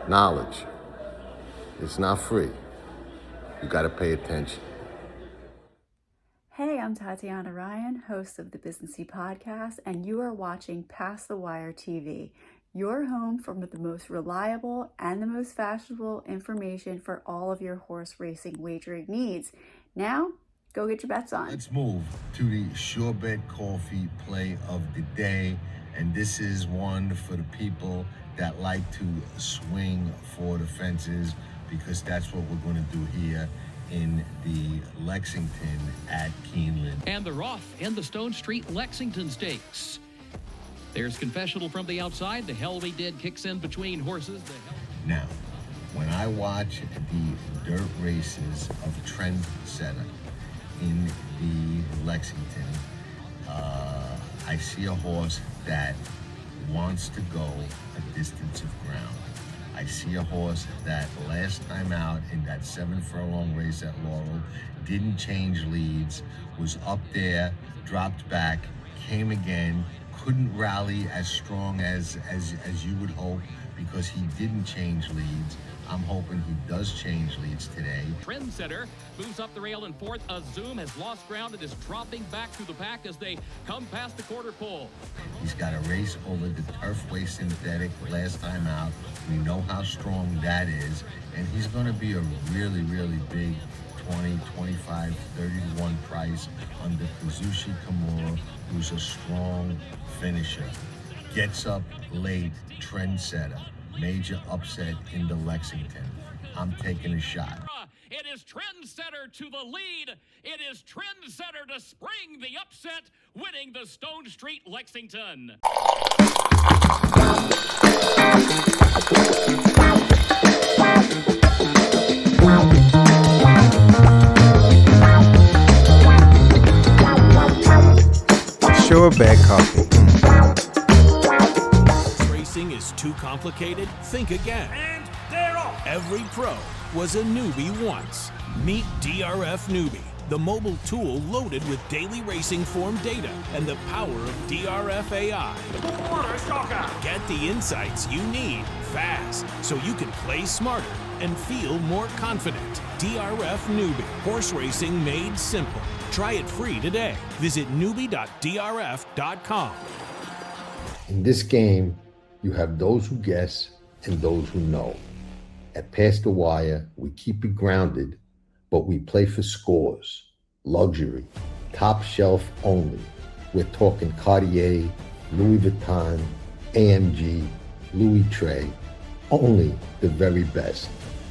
knowledge. It's not free. You got to pay attention. Hey, I'm Tatiana Ryan, host of the Businessy Podcast, and you are watching Past the Wire TV, your home for the most reliable and the most fashionable information for all of your horse racing wagering needs. Now, go get your bets on. Let's move to the Sure Bet Coffee play of the day. And this is one for the people that like to swing for the fences, because that's what we're going to do here in the Lexington at Keeneland. And they're off in the Stone Street Lexington Stakes. There's confessional from the outside. The hell we did kicks in between horses. Now, when I watch the dirt races of Trendsetter in the Lexington, I see a horse that wants to go a distance of ground. I see a horse that last time out in that 7 furlong race at Laurel didn't change leads, was up there, dropped back, came again, couldn't rally as strong as you would hope because he didn't change leads. I'm hoping he does change leads today. Trendsetter moves up the rail in fourth. Zoom has lost ground and is dropping back through the pack as they come past the quarter pole. He's got a race over the Turfway Synthetic last time out. We know how strong that is, and he's going to be a really, really big 20, 25, 31 price under Kazushi Kimura, who's a strong finisher. Gets up late, Trendsetter. Major upset in the Lexington. I'm taking a shot. It is Trendsetter to the lead. It is Trendsetter to spring the upset, winning the Stone Street Lexington. Sure Bet Coffee. Is too complicated? Think again. And they're off. Every pro was a newbie once. Meet DRF Newbie, the mobile tool loaded with daily racing form data and the power of DRF AI. What a shocker. Get the insights you need fast so you can play smarter and feel more confident. DRF Newbie, horse racing made simple. Try it free today. Visit newbie.drf.com. In this game, you have those who guess and those who know. At Past the Wire, we keep it grounded, but we play for scores, luxury, top shelf only. We're talking Cartier, Louis Vuitton, AMG, Louis Trey, only the very best,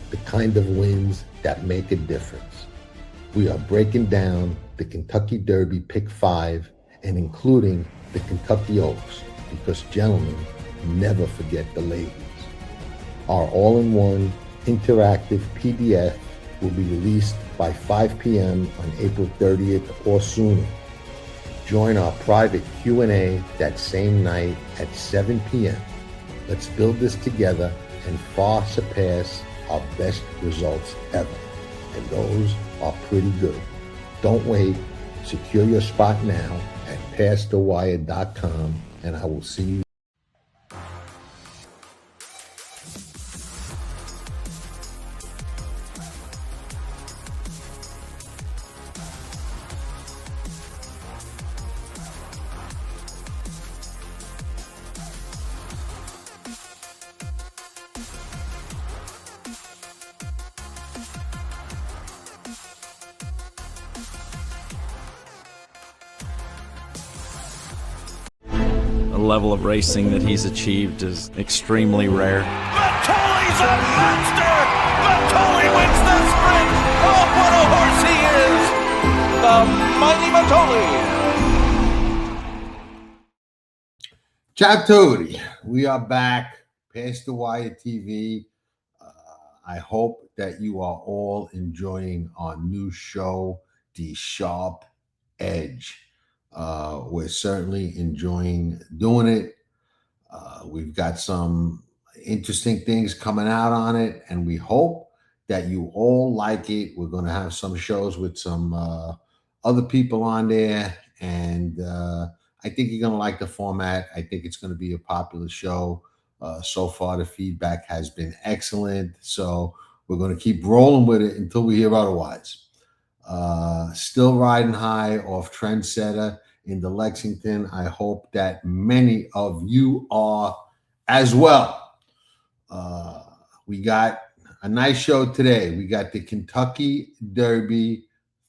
the kind of wins that make a difference. We are breaking down the Kentucky Derby Pick 5 and including the Kentucky Oaks, because gentlemen, never forget the ladies. Our all-in-one interactive PDF will be released by 5 p.m. on April 30th or sooner. Join our private Q&A that same night at 7 p.m. Let's build this together and far surpass our best results ever. And those are pretty good. Don't wait. Secure your spot now at pastthewire.com, and I will see you. The level of racing that he's achieved is extremely rare. Matoli's a monster! Matoli wins the sprint! Oh, what a horse he is! The mighty Matoli! Ciao tutti. We are back. Past the Wire TV. I hope that you are all enjoying our new show, The Sharp Edge. We're certainly enjoying doing it. We've got some interesting things coming out on it, and we hope that you all like it. We're going to have some shows with some other people on there, and I think you're going to like the format. I think it's going to be a popular show. So far, the feedback has been excellent. So we're going to keep rolling with it until we hear otherwise. Still riding high off Trendsetter in the Lexington. I hope that many of you are as well. We got a nice show today. We got the Kentucky Derby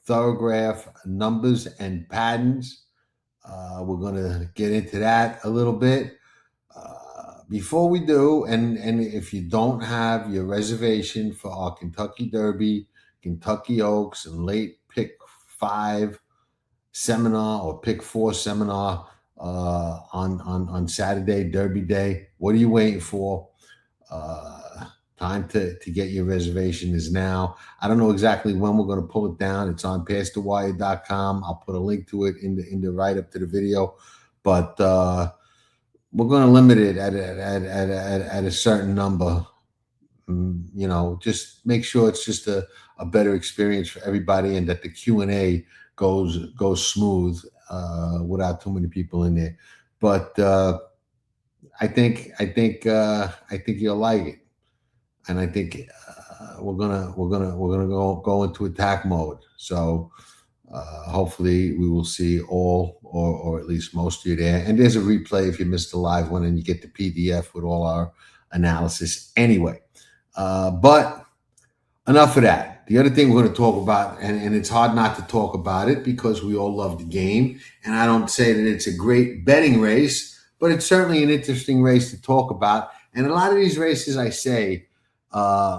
Thorograph numbers and patterns. We're going to get into that a little bit. Before we do, and if you don't have your reservation for our Kentucky Derby, Kentucky Oaks, and late pick 5 seminar or pick 4 seminar on Saturday, Derby Day, what are you waiting for? Time to get your reservation is now. I don't know exactly when we're going to pull it down. It's on pastthewire.com. I'll put a link to it in the write-up to the video, but we're going to limit it at a certain number. Just make sure it's just a better experience for everybody, and that the Q&A goes smooth without too many people in there. But I think you'll like it, and I think we're gonna go into attack mode. So hopefully we will see all or at least most of you there. And there's a replay if you missed the live one, and you get the PDF with all our analysis anyway. But enough of that. The other thing we're going to talk about, and it's hard not to talk about it because we all love the game, and I don't say that it's a great betting race, but it's certainly an interesting race to talk about. And a lot of these races, I say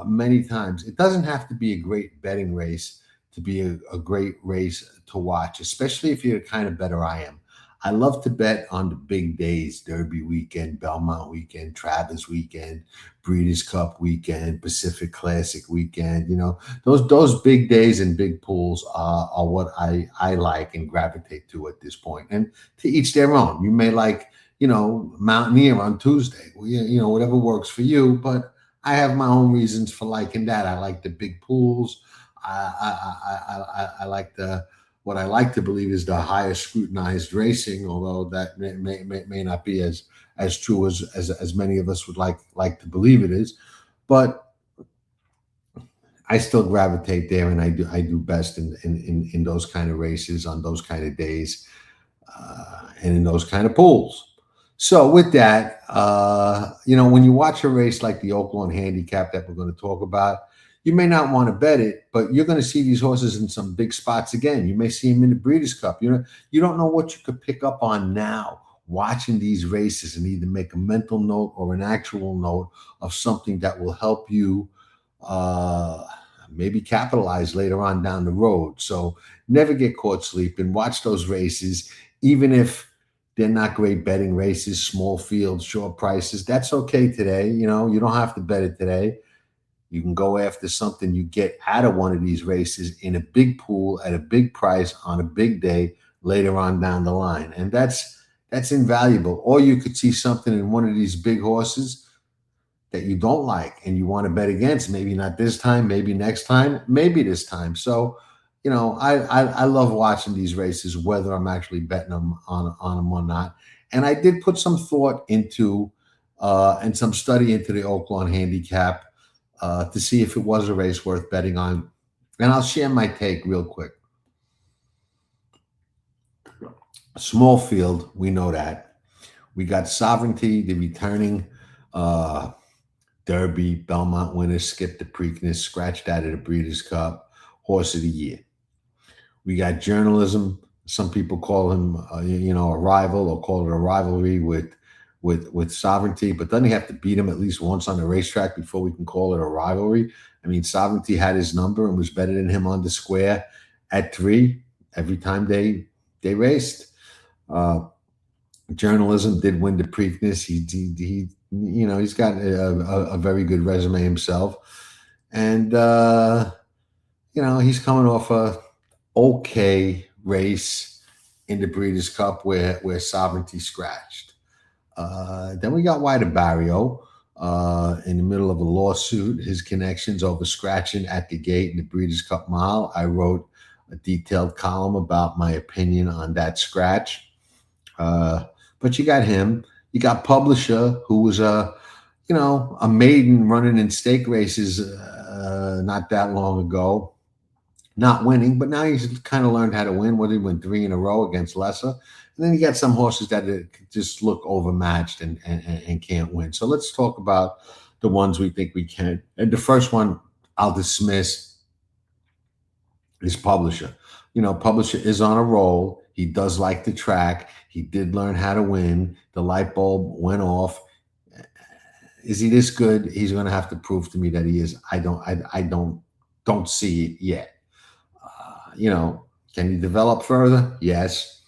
many times, it doesn't have to be a great betting race to be a great race to watch, especially if you're the kind of bettor I am. I love to bet on the big days: Derby weekend, Belmont weekend, Travers weekend, Breeders' Cup weekend, Pacific Classic weekend. Those big days and big pools are what I like and gravitate to at this point. And to each their own. You may like, Mountaineer on Tuesday, whatever works for you. But I have my own reasons for liking that. I like the big pools. I like what I like to believe is the highest scrutinized racing, although that may not be as true as many of us would like to believe it is. But I still gravitate there, and I do best in those kind of races on those kind of days, and in those kind of pools. So with that, when you watch a race like the Oaklawn Handicap that we're going to talk about, you may not want to bet it, but you're going to see these horses in some big spots again. You may see them in the Breeders' Cup. You don't know what you could pick up on now watching these races, and either make a mental note or an actual note of something that will help you maybe capitalize later on down the road. So never get caught sleeping. Watch those races, even if they're not great betting races, small fields, short prices. That's okay today. You don't have to bet it today. You can go after something you get out of one of these races in a big pool at a big price on a big day later on down the line. And that's invaluable. Or you could see something in one of these big horses that you don't like and you want to bet against. Maybe not this time, maybe next time, maybe this time. So, I love watching these races, whether I'm actually betting them on them or not. And I did put some thought into and some study into the Oaklawn Handicap to see if it was a race worth betting on. And I'll share my take real quick. Small field, we know that. We got Sovereignty, the returning Derby, Belmont winner, skipped the Preakness, scratched out of the Breeders' Cup, horse of the year. We got Journalism. Some people call him, a rival, or call it a rivalry with Sovereignty, but doesn't he have to beat him at least once on the racetrack before we can call it a rivalry? I mean, Sovereignty had his number and was better than him on the square at 3 every time they raced. Journalism did win the Preakness. He's got a very good resume himself, and he's coming off a okay race in the Breeders' Cup where Sovereignty scratched. Then we got White Barrio in the middle of a lawsuit. His connections over scratching at the gate in the Breeders' Cup Mile. I wrote a detailed column about my opinion on that scratch. But you got him. You got Publisher, who was a maiden running in stake races not that long ago, not winning, but now he's kind of learned how to win. What, he win 3 in a row against lesser. And then you got some horses that just look overmatched and can't win. So let's talk about the ones we think we can. And the first one I'll dismiss is Publisher. Publisher is on a roll. He does like the track. He did learn how to win. The light bulb went off. Is he this good? He's going to have to prove to me that he is. I don't see it yet. Can he develop further? Yes.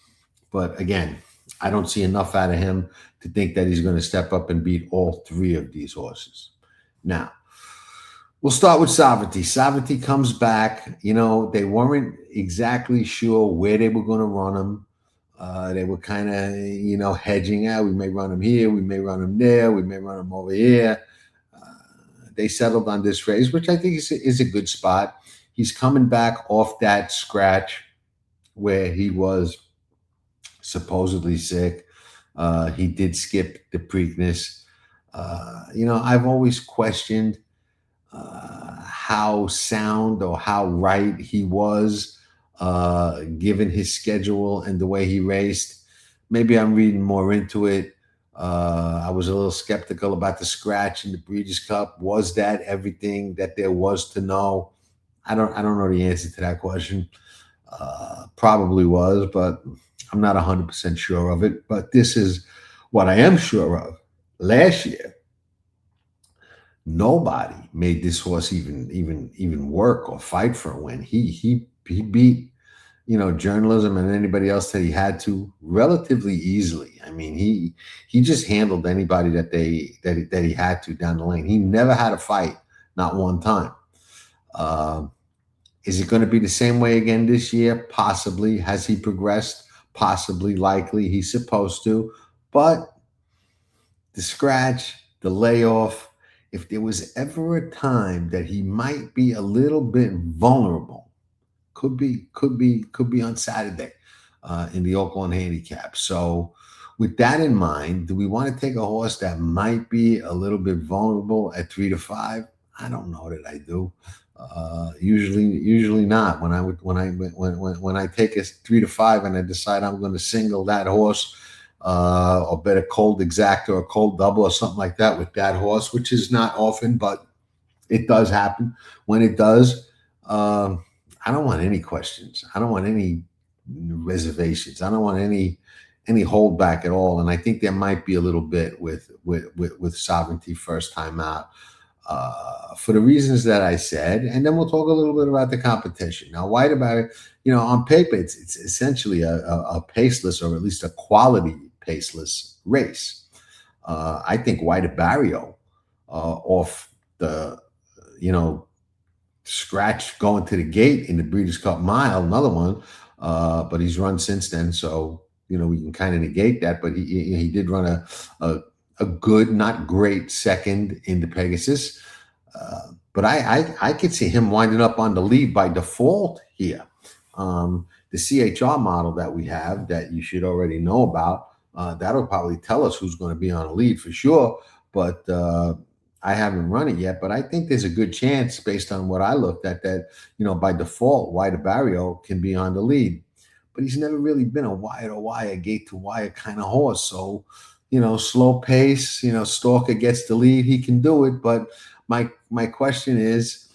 But again, I don't see enough out of him to think that he's going to step up and beat all 3 of these horses. Now, we'll start with Sovereignty. Sovereignty comes back. They weren't exactly sure where they were going to run him. They were kind of, hedging out. We may run him here. We may run him there. We may run him over here. They settled on this race, which I think is a good spot. He's coming back off that scratch where he was supposedly sick. He did skip the Preakness. I've always questioned how sound or how right he was given his schedule and the way he raced. Maybe I'm reading more into it. I was a little skeptical about the scratch in the Breeders' Cup. Was that everything that there was to know? I don't know the answer to that question. Probably was, but I'm not 100% sure of it. But this is what I am sure of. Last year, nobody made this horse even work or fight for a win. He beat journalism and anybody else that he had to relatively easily. I mean, he just handled anybody that he had to down the lane. He never had a fight, not one time. Is it going to be the same way again this year? Possibly. Has he progressed? Possibly, likely. He's supposed to. But the scratch, the layoff, if there was ever a time that he might be a little bit vulnerable, could be on Saturday in the Oaklawn Handicap. So with that in mind, do we want to take a horse that might be a little bit vulnerable at 3 to 5? I don't know that I do. Usually not. When I take a 3 to 5 and I decide I'm going to single that horse, or bet a cold exacta or a cold double or something like that with that horse, which is not often, but it does happen. When it does, I don't want any questions. I don't want any reservations. I don't want any holdback at all. And I think there might be a little bit with Sovereignty first time out. For the reasons that I said, and then we'll talk a little bit about the competition. Now, White about it, on paper, it's essentially a paceless, or at least a quality paceless race. I think White Barrio off the, scratch going to the gate in the Breeders' Cup Mile, another one, but he's run since then, so we can kind of negate that. But he did run a good, not great second in the Pegasus. But I could see him winding up on the lead by default here. The CHR model that we have that you should already know about, that'll probably tell us who's going to be on a lead for sure. But I haven't run it yet. But I think there's a good chance, based on what I looked at, that, by default, White Barrio can be on the lead. But he's never really been a wire-to-wire, gate-to-wire kind of horse. So, slow pace, Stalker gets the lead, he can do it. But my question is,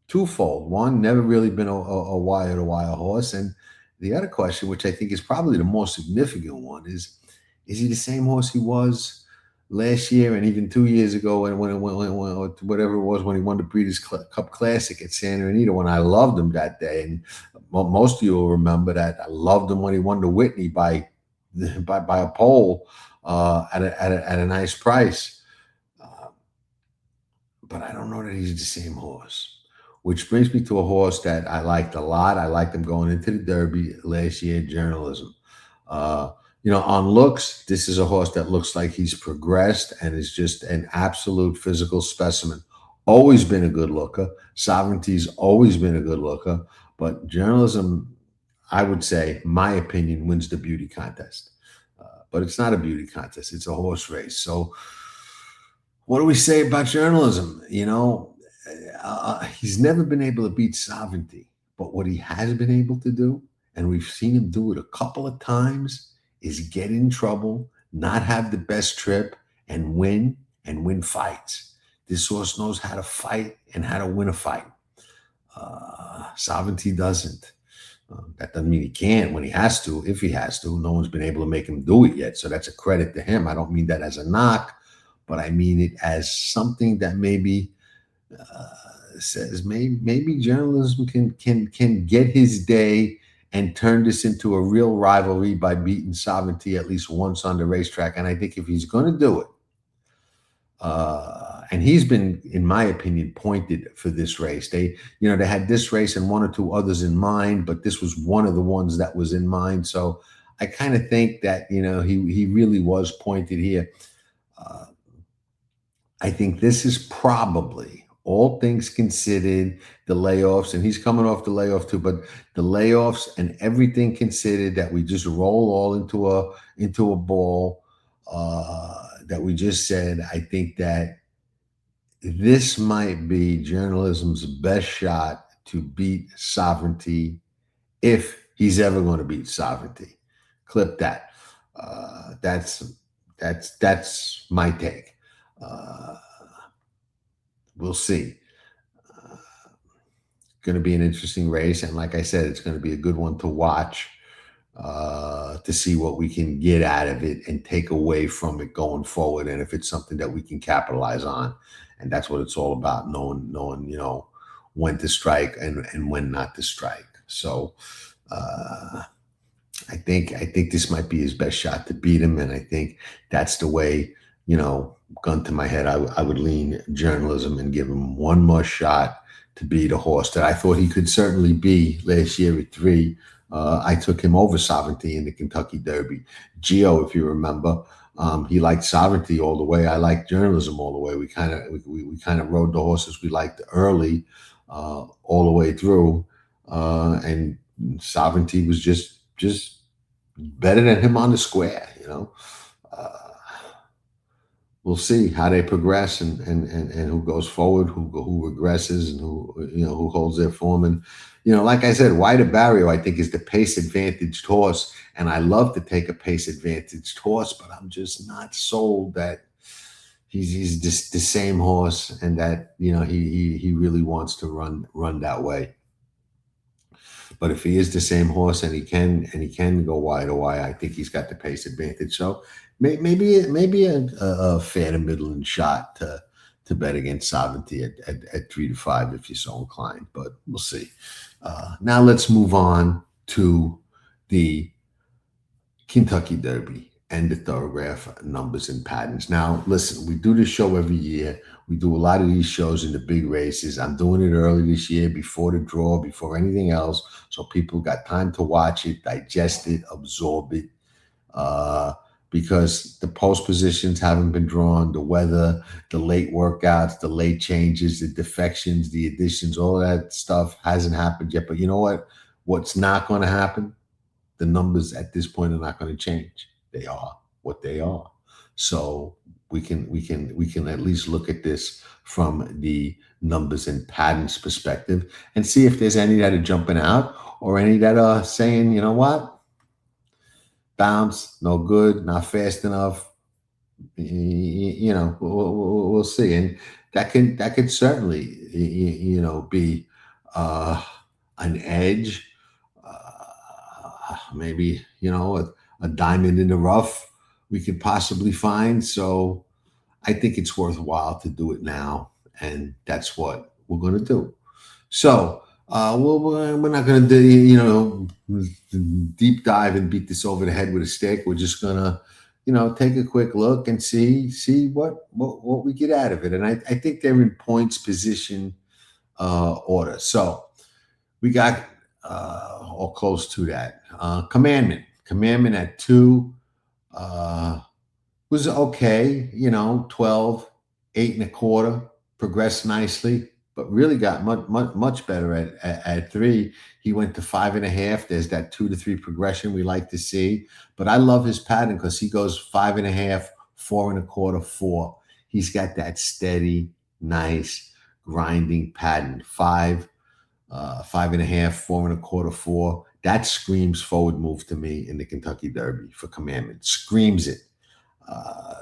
twofold. One, never really been a wire-to-wire horse. And the other question, which I think is probably the more significant one, is he the same horse he was last year and even 2 years ago when whatever it was, when he won the Breeders' Cup Classic at Santa Anita, when I loved him that day? And most of you will remember that I loved him when he won the Whitney by a pole at a nice price. But I don't know that he's the same horse, which brings me to a horse that I liked a lot. I liked him going into the Derby last year, Journalism. On looks, this is a horse that looks like he's progressed and is just an absolute physical specimen. Always been a good looker. Sovereignty's always been a good looker. But Journalism, I would say, my opinion, wins the beauty contest. But it's not a beauty contest. It's a horse race. So What do we say about journalism? He's never been able to beat sovereignty, but what he has been able to do, and we've seen him do it a couple of times, is get in trouble, not have the best trip, and win fights. This horse knows how to fight and how to win a fight. Sovereignty doesn't. That doesn't mean he can't when he has to, if he has to. No one's been able to make him do it yet, so that's a credit to him. I don't mean that as a knock, but I mean it as something that maybe says maybe journalism can get his day and turn this into a real rivalry by beating sovereignty at least once on the racetrack. And I think if he's going to do it, and he's been, in my opinion, pointed for this race. They had this race and one or two others in mind, but this was one of the ones that was in mind. So I kind of think that, he really was pointed here. I think this is probably, all things considered, the layoffs, and he's coming off the layoff too, but the layoffs and everything considered, that we just roll all into a ball, that we just said, I think that this might be journalism's best shot to beat sovereignty, if he's ever going to beat sovereignty. Clip that. That's my take. We'll see. Going to be an interesting race, and like I said, it's going to be a good one to watch, to see what we can get out of it and take away from it going forward, and if it's something that we can capitalize on. And that's what it's all about, knowing when to strike and when not to strike. So I think this might be his best shot to beat him, and I think that's the way, gun to my head, I would lean journalism and give him one more shot to beat a horse that I thought he could certainly be last year at 3. I took him over sovereignty in the Kentucky Derby. Gio, if you remember, he liked sovereignty all the way. I liked journalism all the way. We kind of rode the horses we liked early, all the way through, and sovereignty was just better than him on the square. We'll see how they progress and who goes forward, who regresses, and who holds their form. And like I said, Wider Barrio, I think, is the pace advantaged horse, and I love to take a pace advantaged horse, but I'm just not sold that he's just the same horse, and that he really wants to run that way. But if he is the same horse and he can go wide to wide, I think he's got the pace advantage. So maybe a fair to middling shot to bet against sovereignty at 3 to 5 if you're so inclined. But we'll see. Now let's move on to the Kentucky Derby and the Thorograph numbers and patterns. Now, listen, we do this show every year. We do a lot of these shows in the big races. I'm doing it early this year, before the draw, before anything else, so people got time to watch it, digest it, absorb it, because the post positions haven't been drawn, the weather, the late workouts, the late changes, the defections, the additions, all of that stuff hasn't happened yet. But you know what? What's not going to happen? The numbers at this point are not going to change. They are what they are. So we can at least look at this from the numbers and patterns perspective and see if there's any that are jumping out or any that are saying, you know what, bounce, no good, not fast enough. We'll see, and that could certainly be an edge, maybe a diamond in the rough we could possibly find. So I think it's worthwhile to do it now, and that's what we're going to do. So we're not going to do deep dive and beat this over the head with a stick. We're just going to take a quick look and see what we get out of it. And I think they're in points position order. So we got or close to that. Commandment at 2 was okay, 12, 8 1/4, progressed nicely, but really got much better at 3. He went to 5 1/2. There's that 2 to 3 progression we like to see, but I love his pattern because he goes 5 1/2, 4 1/4, 4. He's got that steady, nice, grinding pattern. 5, 5.5, 4.25, 4. That screams forward move to me in the Kentucky Derby for Commandment. Screams it.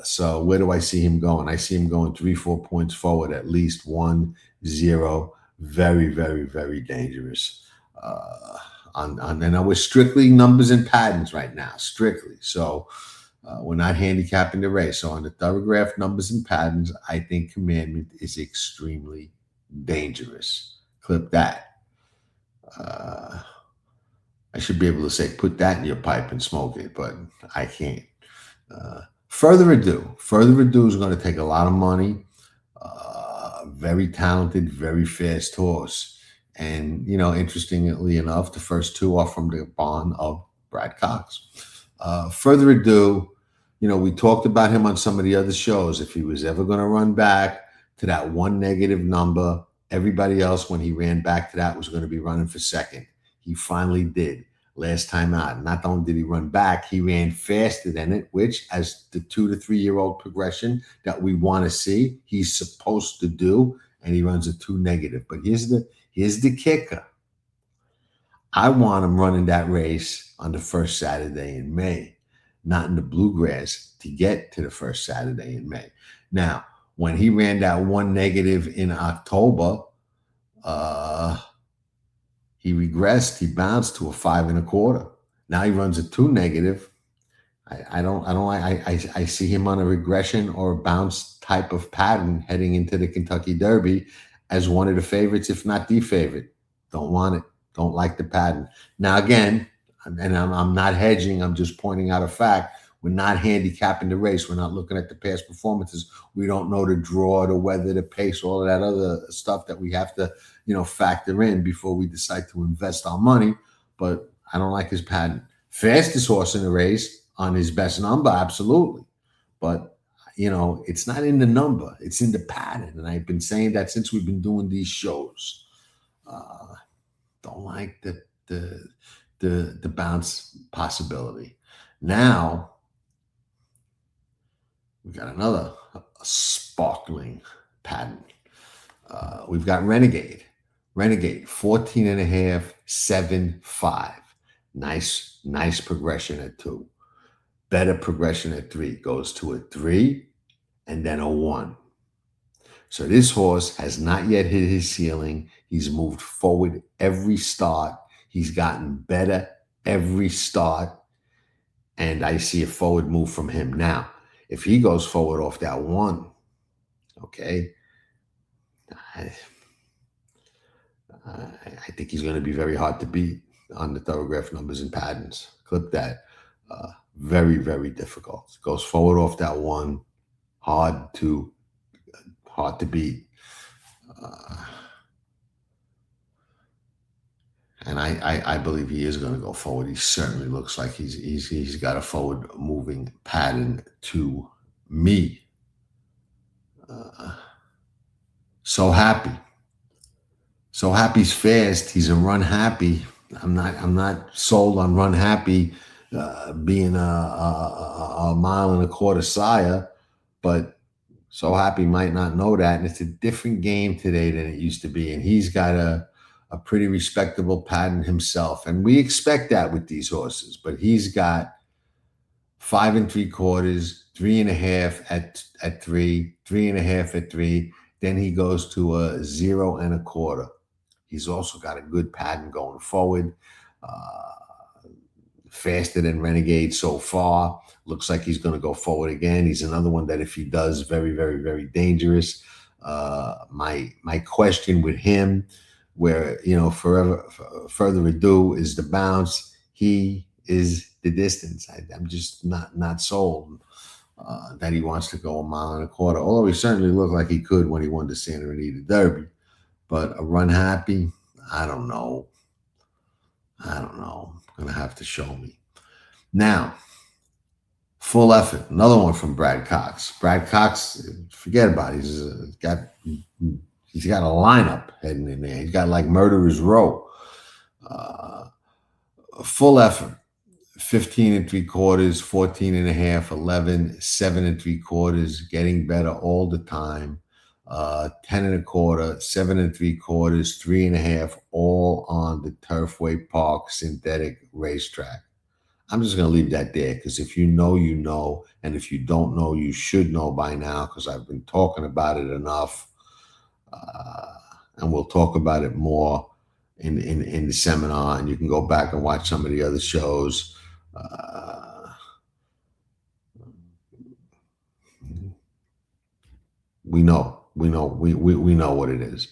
So where do I see him going? I see him going 3-4 points forward, at least 1-0. Very, very, very dangerous. And we're strictly numbers and patterns right now, strictly. So we're not handicapping the race. So on the Thorograph numbers and patterns, I think Commandment is extremely dangerous. Clip that. I should be able to say, put that in your pipe and smoke it, but I can't. Further Ado is going to take a lot of money. Very talented, very fast horse. And, interestingly enough, the first 2 are from the barn of Brad Cox. Further Ado, we talked about him on some of the other shows. If he was ever going to run back to that 1 negative number, everybody else, when he ran back to that, was going to be running for second. He finally did last time out. Not only did he run back, he ran faster than it, which, as the 2 to 3 year old progression that we want to see, he's supposed to do, and he runs a 2 negative. But here's the kicker. I want him running that race on the first Saturday in May, not in the Bluegrass, to get to the first Saturday in May. Now, when he ran that 1 negative in October, he regressed. He bounced to a 5.25. Now he runs a 2 negative. I see him on a regression or a bounce type of pattern heading into the Kentucky Derby as one of the favorites, if not the favorite. Don't want it. Don't like the pattern. Now again, and I'm not hedging. I'm just pointing out a fact. We're not handicapping the race. We're not looking at the past performances. We don't know the draw, the weather, the pace, all of that other stuff that we have to, factor in before we decide to invest our money. But I don't like his pattern. Fastest horse in the race on his best number, absolutely. But, it's not in the number. It's in the pattern. And I've been saying that since we've been doing these shows. Don't like the bounce possibility. Now, we got another sparkling pattern. We've got Renegade. 14.5, 7.5. Nice progression at 2. Better progression at 3. Goes to a 3 and then a 1. So this horse has not yet hit his ceiling. He's moved forward every start. He's gotten better every start. And I see a forward move from him. Now, if he goes forward off that 1, okay, I think he's going to be very hard to beat on the Thorograph numbers and patterns. Clip that. Very, very difficult. Goes forward off that 1. Hard to beat. And I believe he is going to go forward. He certainly looks like he's got a forward moving pattern to me. So happy's fast. He's a run happy. I'm not sold on run happy being a 1.25 mile sire, but So Happy might not know that, and it's a different game today than it used to be. And he's got a pretty respectable pattern himself, and we expect that with these horses. But he's got 5 3/4, 3.5 at 3, 3.5 at 3. Then he goes to a 0 1/4. He's also got a good pattern going forward. Faster than Renegade so far. Looks like he's going to go forward again. He's another one that if he does, very, very, very dangerous. My question with him, where, Further Ado is the bounce. He is the distance. I'm just not sold that he wants to go 1.25 miles. Although he certainly looked like he could when he won the Santa Anita Derby. But a run happy, I don't know. Going to have to show me. Now, Full Effort, another one from Brad Cox. Brad Cox, forget about it. He's got a lineup heading in there. He's got like Murderer's Row. Full Effort, 15 3/4, 14 1/2, 11, 7 3/4, getting better all the time. 10 1/4, 7 3/4, 3 1/2, all on the Turfway Park synthetic racetrack. I'm just going to leave that there because if you know, you know. And if you don't know, you should know by now because I've been talking about it enough. And we'll talk about it more in the seminar. And you can go back and watch some of the other shows. We know what it is.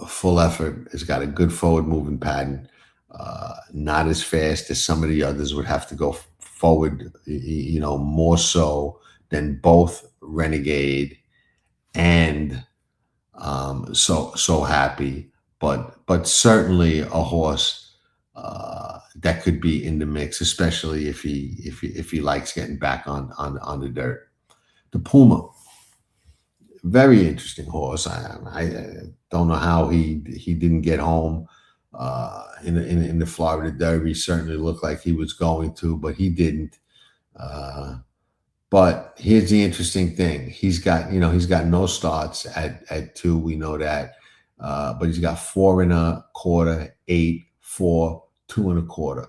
Full Effort has got a good forward moving pattern. Not as fast as some of the others would have to go forward, more so than both Renegade and So Happy, but certainly a horse that could be in the mix, especially if he likes getting back on the dirt. The Puma, very interesting horse. I don't know how he didn't get home in the Florida Derby. Certainly looked like he was going to, but he didn't. But here's the interesting thing: he's got no starts at 2. We know that, but he's got 4 1/4, 8, 4, 2 1/4.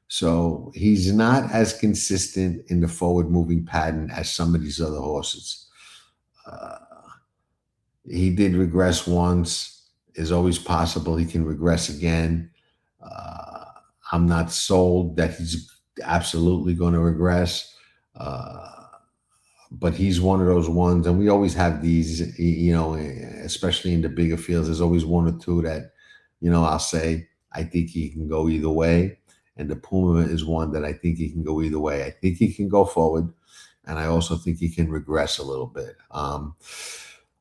So he's not as consistent in the forward moving pattern as some of these other horses. He did regress once. Is always possible he can regress again. I'm not sold that he's absolutely going to regress, but he's one of those ones, and we always have these, especially in the bigger fields. There's always one or two that, I'll say I think he can go either way. And the Puma is one that I think he can go either way. I think he can go forward, and I also think he can regress a little bit.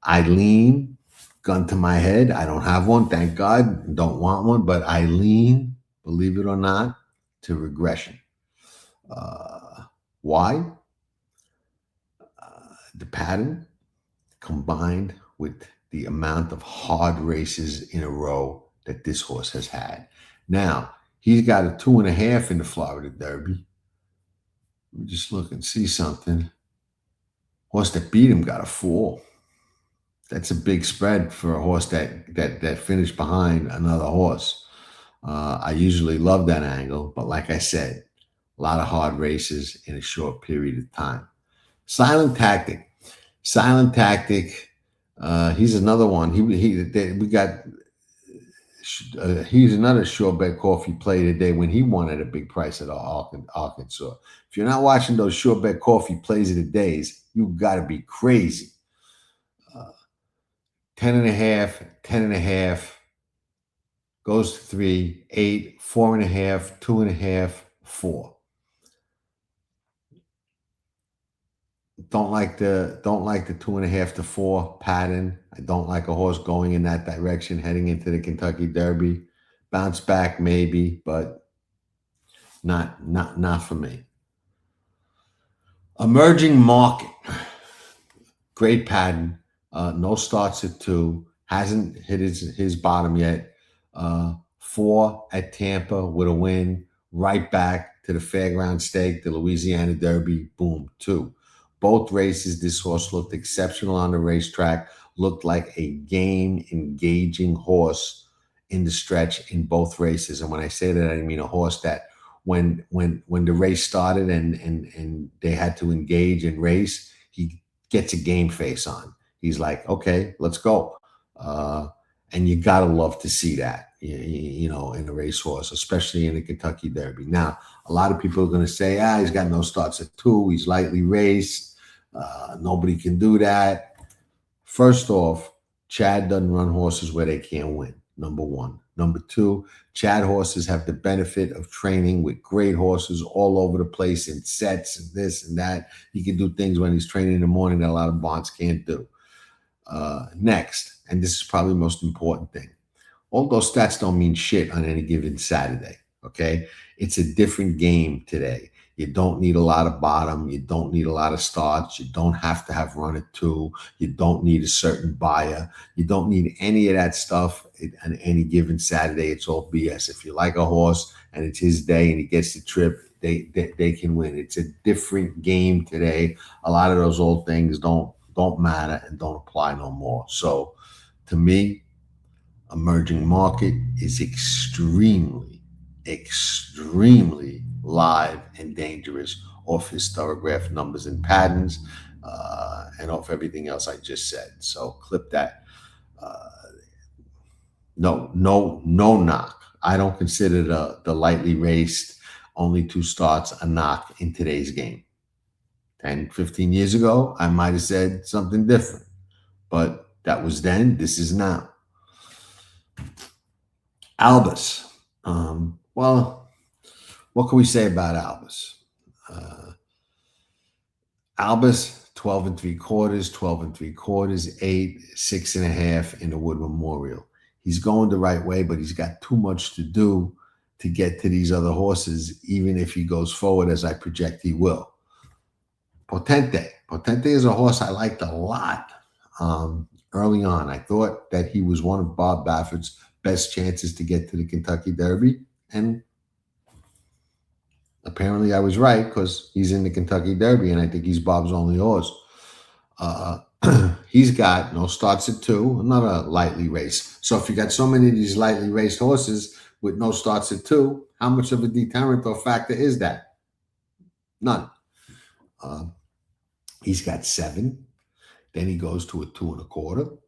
I lean, gun to my head. I don't have one, thank God. Don't want one, but I lean, believe it or not, to regression. Why? The pattern combined with the amount of hard races in a row that this horse has had. Now, he's got a 2 1/2 in the Florida Derby. Let me just look and see something. Horse that beat him got a 4. That's a big spread for a horse that finished behind another horse. I usually love that angle, but like I said, a lot of hard races in a short period of time. Silent Tactic. He's another one. He's another sure bet coffee play today when he won at a big price at Arkansas. If you're not watching those sure bet coffee plays of the days, you've got to be crazy. 10 1/2, 10 1/2, goes to 3, 8, 4 1/2, 2 1/2, 4. Don't like the 2 1/2 to 4 pattern. I don't like a horse going in that direction heading into the Kentucky Derby. Bounce back maybe, but not for me. Emerging Market, great pattern. No starts at 2. Hasn't hit his bottom yet. 4 at Tampa with a win. Right back to the Fairground Stake, the Louisiana Derby. Boom, 2. Both races, this horse looked exceptional on the racetrack. Looked like a game-engaging horse in the stretch in both races. And when I say that, I mean a horse that when the race started and they had to engage and race, he gets a game face on. He's like, okay, let's go. And you got to love to see that, in a racehorse, especially in the Kentucky Derby. Now, a lot of people are going to say, he's got no starts at 2. He's lightly raced. Nobody can do that. First off, Chad doesn't run horses where they can't win, number one. Number two, Chad horses have the benefit of training with great horses all over the place in sets and this and that. He can do things when he's training in the morning that a lot of barns can't do. Next, and this is probably the most important thing, all those stats don't mean shit on any given Saturday, okay? It's a different game today. You don't need a lot of bottom. You don't need a lot of starts. You don't have to have run at 2. You don't need a certain buyer. You don't need any of that stuff on any given Saturday, it's all BS. If you like a horse and it's his day and he gets the trip, they can win. It's a different game today. A lot of those old things don't matter and don't apply no more. So to me, emerging market is extremely live and dangerous off his Thorograph numbers and patterns, and off everything else I just said. So clip that. No knock. I don't consider the lightly raced only 2 starts a knock in today's game. 10, 15 years ago, I might have said something different, but that was then. This is now. Albus. Well, what can we say about Albus? Albus, 12 3/4, 12 3/4, 8, 6.5 in the Wood Memorial. He's going the right way, but he's got too much to do to get to these other horses, even if he goes forward as I project he will. Potente. Potente is a horse I liked a lot early on. I thought that he was one of Bob Baffert's best chances to get to the Kentucky Derby, and apparently I was right, because he's in the Kentucky Derby, and I think he's Bob's only horse. He's got no starts at 2, another lightly raced. So if you got so many of these lightly raced horses with no starts at 2, how much of a deterrent or factor is that? None. He's got 7. Then he goes to a 2 1/4.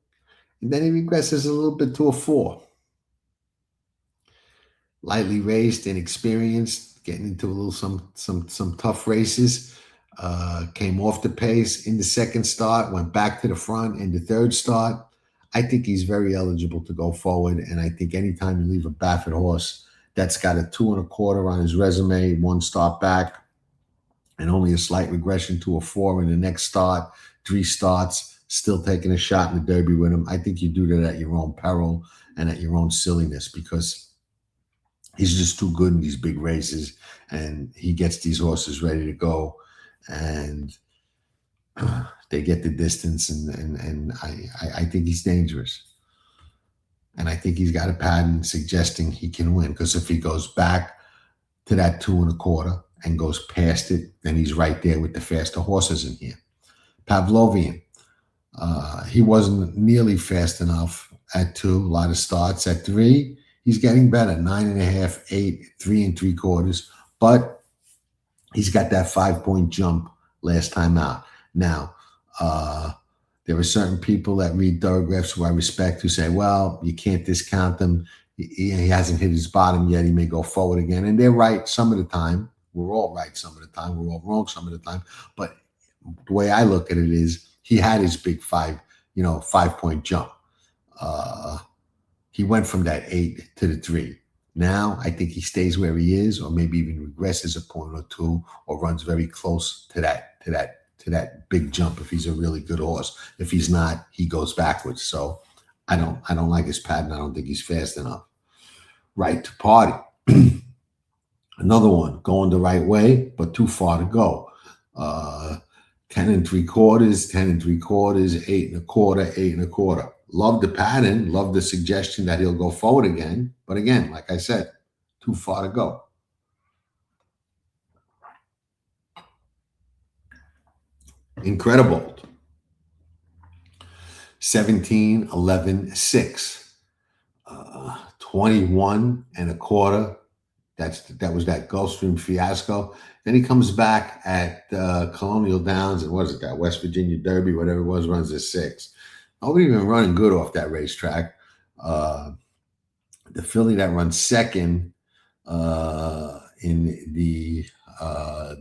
And then he regresses a little bit to a 4. Lightly raced, inexperienced, getting into a little some tough races. Came off the pace in the second start, went back to the front in the third start. I think he's very eligible to go forward, and I think anytime you leave a Baffert horse that's got a 2 1/4 on his resume, 1 start back, and only a slight regression to a 4 in the next start, 3 starts, still taking a shot in the Derby with him, I think you do that at your own peril and at your own silliness, because he's just too good in these big races, and he gets these horses ready to go, and they get the distance, and I think he's dangerous. And I think he's got a pattern suggesting he can win, because if he goes back to that 2 1/4 and goes past it, then he's right there with the faster horses in here. Pavlovian, he wasn't nearly fast enough at 2, a lot of starts. At 3, he's getting better, 9.5, 8, 3 3/4, but he's got that 5-point jump last time out. Now, there are certain people that read Thoroughgraphs who I respect who say, well, you can't discount them. He hasn't hit his bottom yet. He may go forward again. And they're right some of the time. We're all right some of the time. We're all wrong some of the time. But the way I look at it is he had his big 5-point jump. He went from that 8 to the 3. Now I think he stays where he is, or maybe even regresses a point or 2, or runs very close to that big jump if he's a really good horse. If he's not, he goes backwards. So I don't like his pattern. I don't think he's fast enough. Right to Party. Another one going the right way, but too far to go. 10 3/4, 10 3/4, 8 1/4, 8 1/4. Love the pattern, love the suggestion that he'll go forward again. But again, like I said, too far to go. Incredible. 17, 11, 6. 21 1/4. That was that Gulfstream fiasco. Then he comes back at Colonial Downs, and what is it, that West Virginia Derby, whatever it was, runs a 6. Nobody even running good off that racetrack. The filly that runs second in the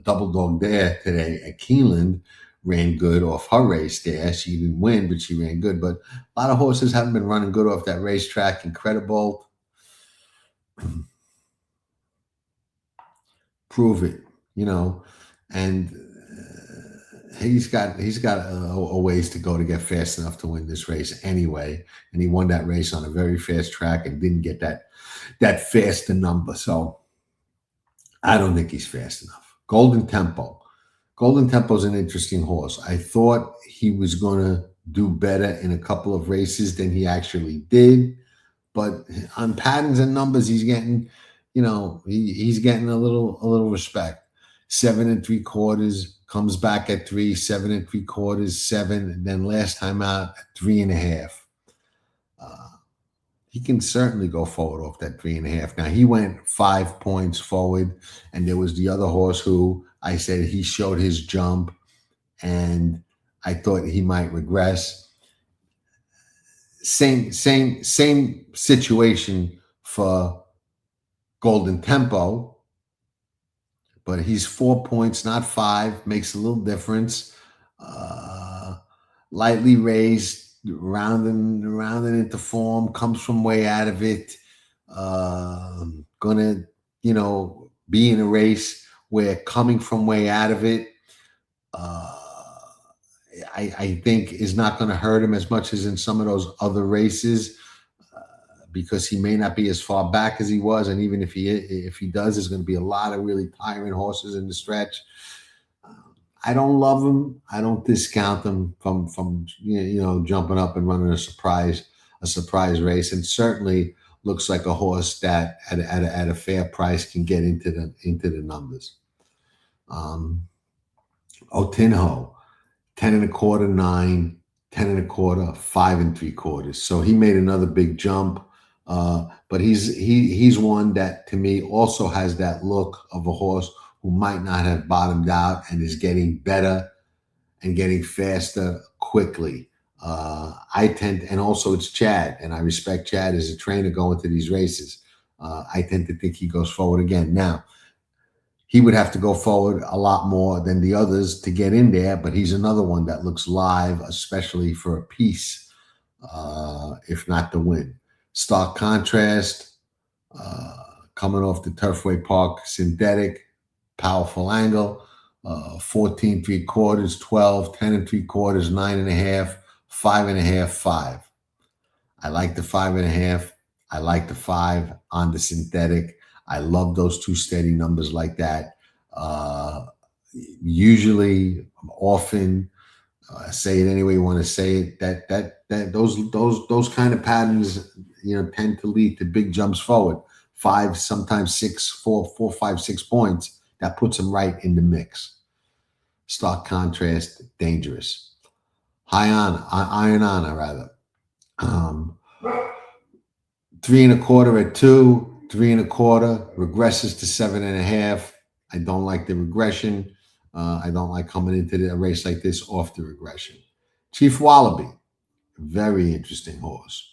double dog there today at Keeneland ran good off her race there. She didn't win, but she ran good. But a lot of horses haven't been running good off that racetrack. Incredible. Prove it, and he's got a ways to go to get fast enough to win this race anyway. And he won that race on a very fast track and didn't get that faster number. So I don't think he's fast enough. Golden Tempo. Golden Tempo's an interesting horse. I thought he was going to do better in a couple of races than he actually did, but on patterns and numbers, he's getting, he's getting a little respect. 7 3/4, comes back at 3, 7 3/4, 7, and then last time out at 3.5. He can certainly go forward off that 3.5. Now he went 5 points forward, and there was the other horse who I said he showed his jump, and I thought he might regress. Same situation for Golden Tempo, but he's 4 points, not 5, makes a little difference. Lightly raised, rounding into form, comes from way out of it. Gonna, be in a race where coming from way out of it, I think is not going to hurt him as much as in some of those other races, because he may not be as far back as he was, and even if he does, there's going to be a lot of really tiring horses in the stretch. I don't love him. I don't discount him from jumping up and running a surprise race, and certainly looks like a horse that at a fair price can get into the numbers. Otinho, 10 1/4, 9, 10 1/4, 5 3/4. So he made another big jump. But he's one that to me also has that look of a horse who might not have bottomed out and is getting better and getting faster quickly. And also it's Chad, and I respect Chad as a trainer going to these races. I tend to think he goes forward again. Now, he would have to go forward a lot more than the others to get in there, but he's another one that looks live, especially for a piece, if not the win. Stark Contrast, coming off the Turfway Park synthetic, powerful angle, 14 3/4, 12, 10 3/4, 9.5, 5.5, 5. I like the 5.5. I like the 5 on the synthetic. I love those two steady numbers like that. Usually, often, say it any way you want to say it, that those kind of patterns, tend to lead to big jumps forward. 5, sometimes 6, 4, 5, 6 points. That puts them right in the mix. Stark Contrast, dangerous. Iron Honor, rather. 3 1/4 at 2, 3 1/4, regresses to 7.5. I don't like the regression. I don't like coming into a race like this off the regression. Chief Wallaby, very interesting horse.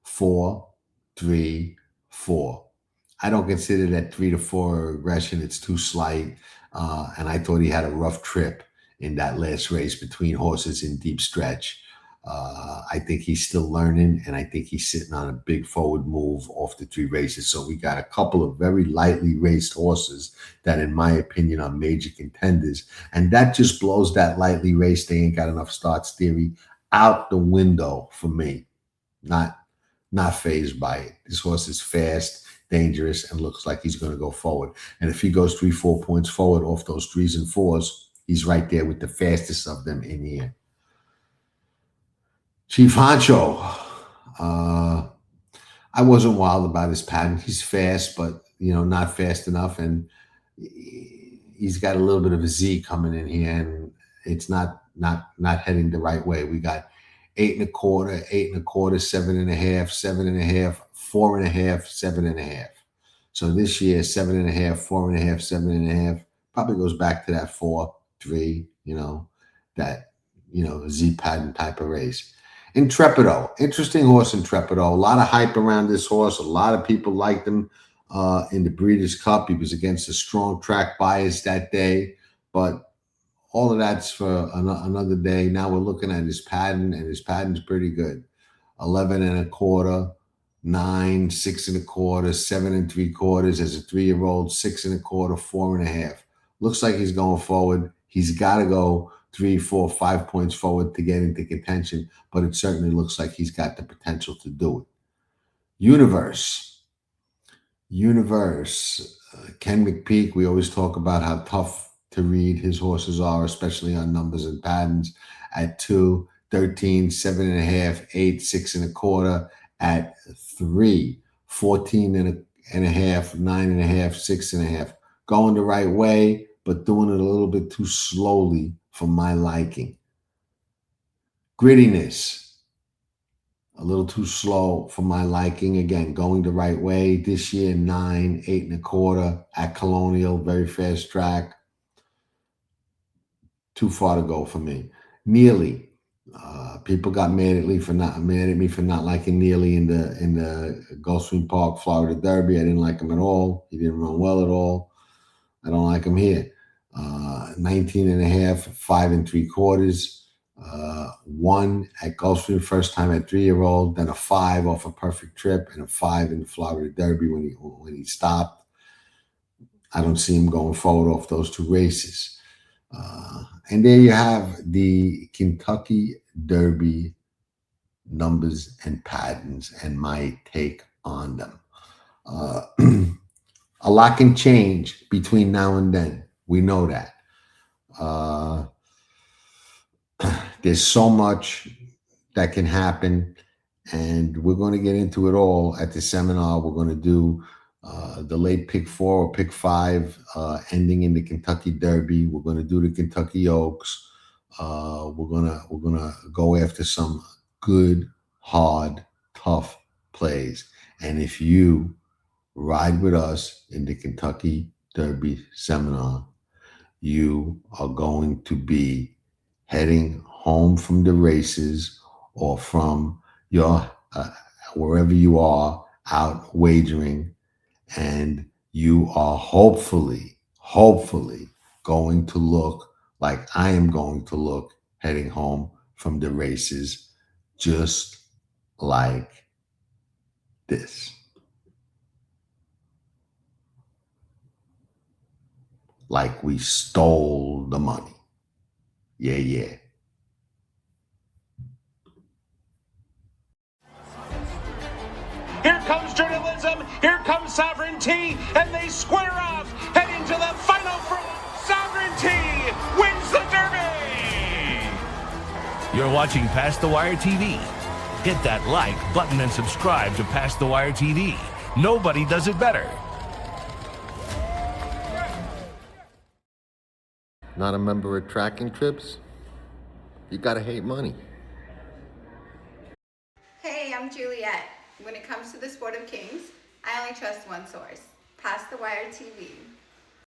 4, 3, 4. I don't consider that 3 to 4 regression. It's too slight. And I thought he had a rough trip in that last race between horses in deep stretch. I think he's still learning, and I think he's sitting on a big forward move off the 3 races. So we got a couple of very lightly raced horses that, in my opinion, are major contenders. And that just blows that lightly raced, they ain't got enough starts theory out the window for me. Not fazed by it. This horse is fast, dangerous, and looks like he's going to go forward. And if he goes 3, 4 points forward off those 3s and 4s, he's right there with the fastest of them in here. Chief Honcho, I wasn't wild about his pattern. He's fast, but not fast enough, and he's got a little bit of a Z coming in here, and it's not heading the right way. We got 8 1/4, 8 1/4, 7.5, 7.5, 4.5, 7.5. So this year, 7.5, 4.5, 7.5 probably goes back to that 4, 3. That Z pattern type of race. Intrepido, interesting horse, Intrepido. A lot of hype around this horse. A lot of people liked him in the Breeders' Cup. He was against a strong track bias that day, but all of that's for another day. Now we're looking at his pattern, and his pattern's pretty good. 11 1/4, 9, 6 1/4, 7 3/4 as a 3-year-old, 6 1/4, 4.5. Looks like he's going forward. He's got to go 3, 4, 5 points forward to get into contention, but it certainly looks like he's got the potential to do it. Universe, Ken McPeak. We always talk about how tough to read his horses are, especially on numbers and patterns. At 2, 13, 7.5, 8, 6 1/4. at 3, 14 and a half, 9.5, 6.5. Going the right way, but doing it a little bit too slowly for my liking. Grittiness, a little too slow for my liking. Again, going the right way. This year, 9, 8.25 at Colonial, very fast track. Too far to go for me. Nearly. People got mad at me for not liking Nearly in the Gulfstream Park, Florida Derby. I didn't like him at all. He didn't run well at all. I don't like him here. 19.5, 5 3/4. 1 at Gulfstream, first time at 3-year-old, then a 5 off a perfect trip, and a 5 in the Florida Derby when he stopped. I don't see him going forward off those 2 races. And there you have the Kentucky Derby numbers and patterns and my take on them. A lot can change between now and then. We know that. There's so much that can happen, and we're going to get into it all at the seminar. We're going to do the late pick 4 or pick 5 ending in the Kentucky Derby. We're going to do the Kentucky Oaks. We're gonna go after some good, hard, tough plays. And if you ride with us in the Kentucky Derby seminar, you are going to be heading home from the races or from your wherever you are out wagering, and you are hopefully going to look like I am going to look heading home from the races, just like this. Like we stole the money. Yeah. Here comes journalism, here comes sovereignty, and they square off, heading to the final front. Sovereignty wins the Derby! You're watching Past the Wire TV. Hit that like button and subscribe to Past the Wire TV. Nobody does it better. Not a member of Tracking Trips? You gotta hate money. Hey, I'm Juliet. When it comes to the sport of kings, I only trust one source, Past the Wire TV.